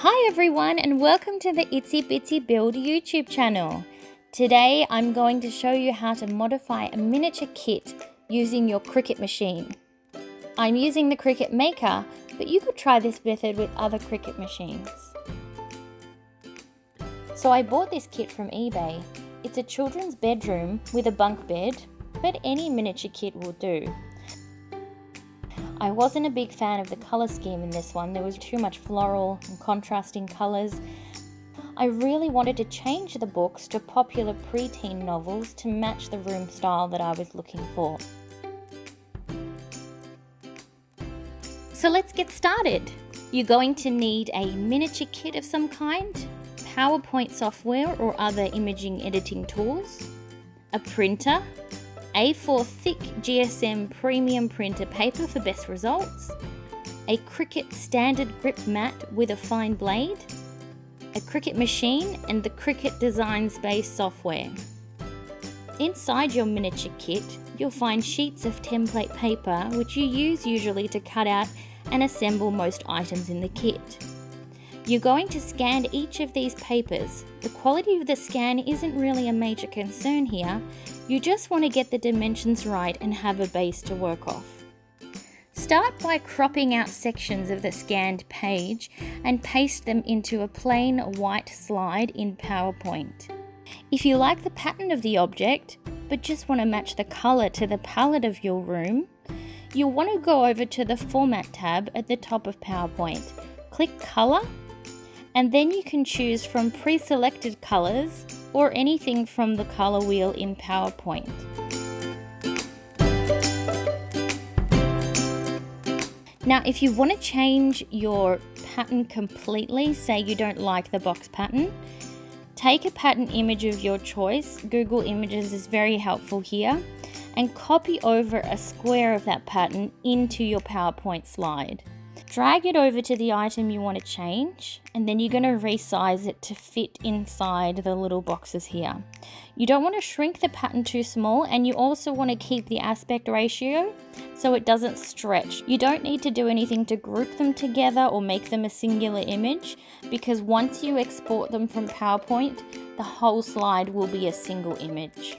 Hi everyone and welcome to the ItsyBitsyBuild YouTube channel. Today I'm going to show you how to modify a miniature kit using your Cricut machine. I'm using the Cricut Maker, but you could try this method with other Cricut machines. So I bought this kit from eBay. It's a children's bedroom with a bunk bed, but any miniature kit will do. I wasn't a big fan of the colour scheme in this one. There was too much floral and contrasting colours. I really wanted to change the books to popular preteen novels to match the room style that I was looking for. So let's get started. You're going to need a miniature kit of some kind, PowerPoint software or other imaging editing tools, a printer, A4 thick GSM premium printer paper for best results, a Cricut standard grip mat with a fine blade, a Cricut machine and the Cricut Design Space software. Inside your miniature kit, you'll find sheets of template paper which you use usually to cut out and assemble most items in the kit. You're going to scan each of these papers. The quality of the scan isn't really a major concern here. You just want to get the dimensions right and have a base to work off. Start by cropping out sections of the scanned page and paste them into a plain white slide in PowerPoint. If you like the pattern of the object, but just want to match the color to the palette of your room, you'll want to go over to the Format tab at the top of PowerPoint. Click Color, and then you can choose from pre-selected colors or anything from the color wheel in PowerPoint. Now, if you want to change your pattern completely, say you don't like the box pattern, take a pattern image of your choice. Google Images is very helpful here, and copy over a square of that pattern into your PowerPoint slide. Drag it over to the item you want to change, and then you're going to resize it to fit inside the little boxes here. You don't want to shrink the pattern too small, and you also want to keep the aspect ratio so it doesn't stretch. You don't need to do anything to group them together or make them a singular image, because once you export them from PowerPoint, the whole slide will be a single image.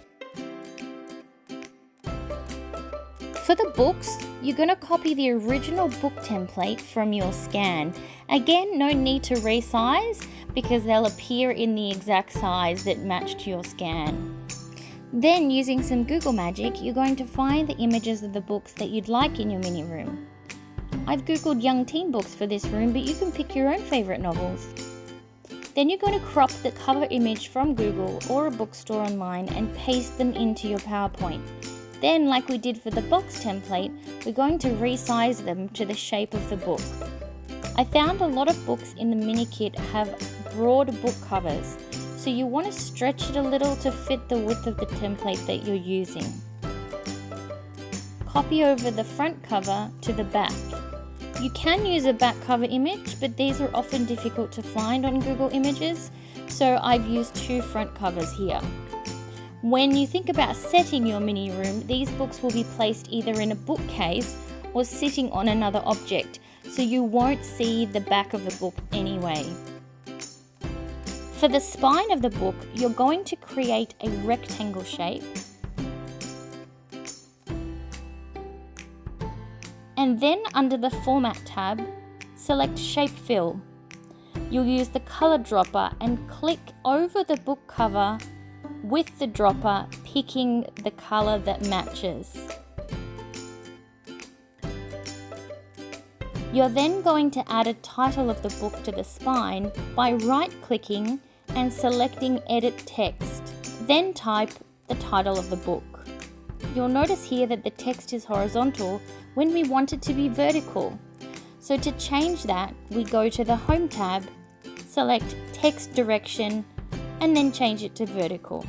For the books, you're going to copy the original book template from your scan. Again, no need to resize because they'll appear in the exact size that matched your scan. Then, using some Google magic, you're going to find the images of the books that you'd like in your mini room. I've Googled young teen books for this room, but you can pick your own favourite novels. Then you're going to crop the cover image from Google or a bookstore online and paste them into your PowerPoint. Then, like we did for the box template, we're going to resize them to the shape of the book. I found a lot of books in the mini kit have broad book covers, so you want to stretch it a little to fit the width of the template that you're using. Copy over the front cover to the back. You can use a back cover image, but these are often difficult to find on Google Images, so I've used two front covers here. When you think about setting your mini room, these books will be placed either in a bookcase or sitting on another object, so you won't see the back of the book anyway. For the spine of the book, you're going to create a rectangle shape, and then under the Format tab, select Shape Fill. You'll use the color dropper and click over the book cover with the dropper, picking the color that matches. You're then going to add a title of the book to the spine by right-clicking and selecting Edit Text. Then type the title of the book. You'll notice here that the text is horizontal when we want it to be vertical. So to change that, we go to the Home tab, select Text Direction, and then change it to vertical.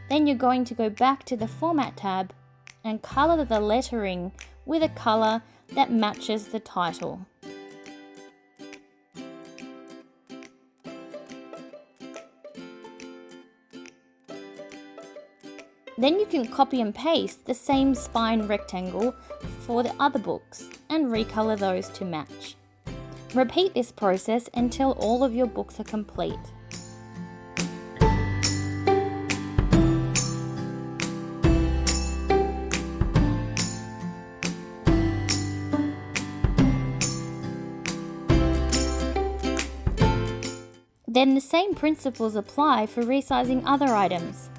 Then you're going to go back to the Format tab and color the lettering with a color that matches the title. Then you can copy and paste the same spine rectangle for the other books and recolor those to match. Repeat this process until all of your books are complete. Then the same principles apply for resizing other items.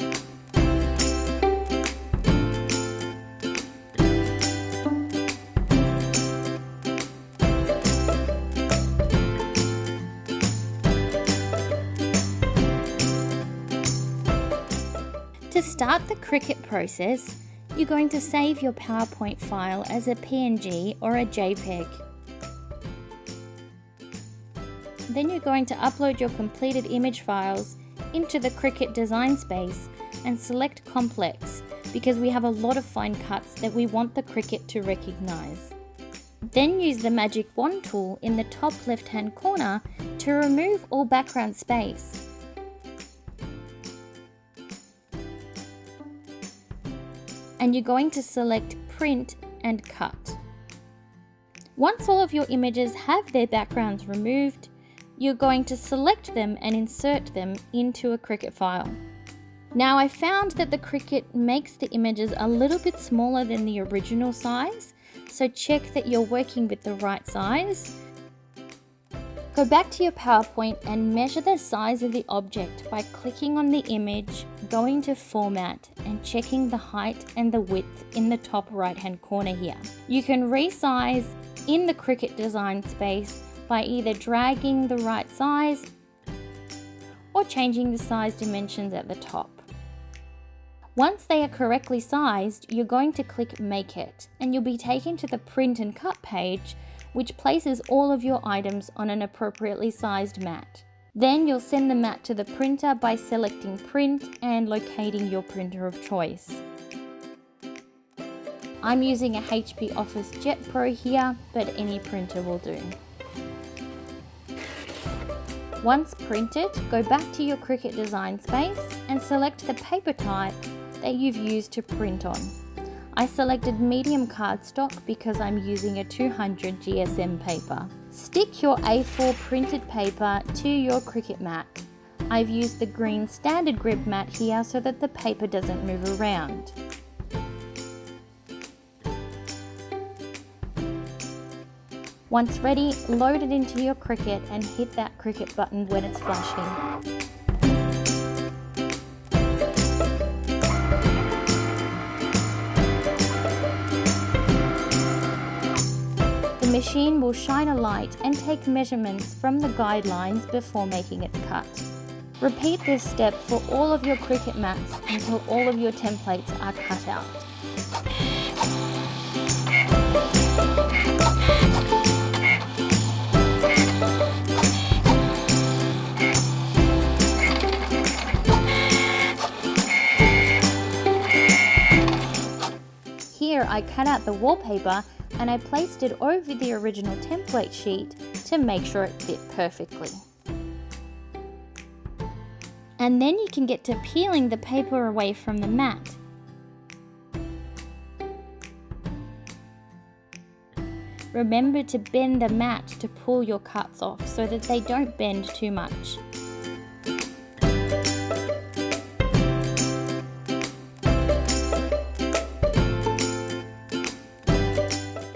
To start the Cricut process, you're going to save your PowerPoint file as a PNG or a JPEG. Then you're going to upload your completed image files into the Cricut Design Space and select Complex because we have a lot of fine cuts that we want the Cricut to recognize. Then use the Magic Wand tool in the top left-hand corner to remove all background space. And you're going to select Print and Cut. Once all of your images have their backgrounds removed, you're going to select them and insert them into a Cricut file. Now I found that the Cricut makes the images a little bit smaller than the original size, so check that you're working with the right size. Go back to your PowerPoint and measure the size of the object by clicking on the image, going to Format and checking the height and the width in the top right hand corner here. You can resize in the Cricut Design Space by either dragging the right size or changing the size dimensions at the top. Once they are correctly sized, you're going to click Make It and you'll be taken to the Print and Cut page, which places all of your items on an appropriately sized mat. Then you'll send the mat to the printer by selecting Print and locating your printer of choice. I'm using a HP Office Jet Pro here, but any printer will do. Once printed, go back to your Cricut Design Space and select the paper type that you've used to print on. I selected medium cardstock because I'm using a 200 GSM paper. Stick your A4 printed paper to your Cricut mat. I've used the green standard grip mat here so that the paper doesn't move around. Once ready, load it into your Cricut and hit that Cricut button when it's flashing. The machine will shine a light and take measurements from the guidelines before making its cut. Repeat this step for all of your Cricut mats until all of your templates are cut out. Here I cut out the wallpaper and I placed it over the original template sheet to make sure it fit perfectly. And then you can get to peeling the paper away from the mat. Remember to bend the mat to pull your cuts off so that they don't bend too much.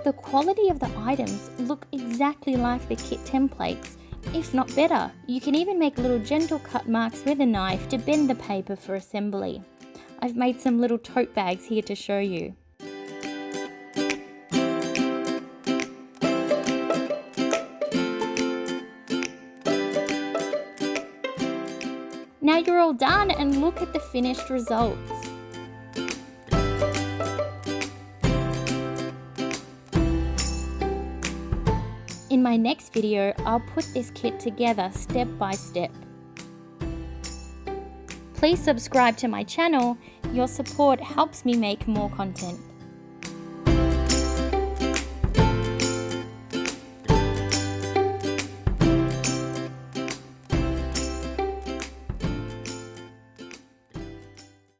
The quality of the items look exactly like the kit templates, if not better. You can even make little gentle cut marks with a knife to bend the paper for assembly. I've made some little tote bags here to show you. Now you're all done and look at the finished results. In my next video, I'll put this kit together step by step. Please subscribe to my channel. Your support helps me make more content.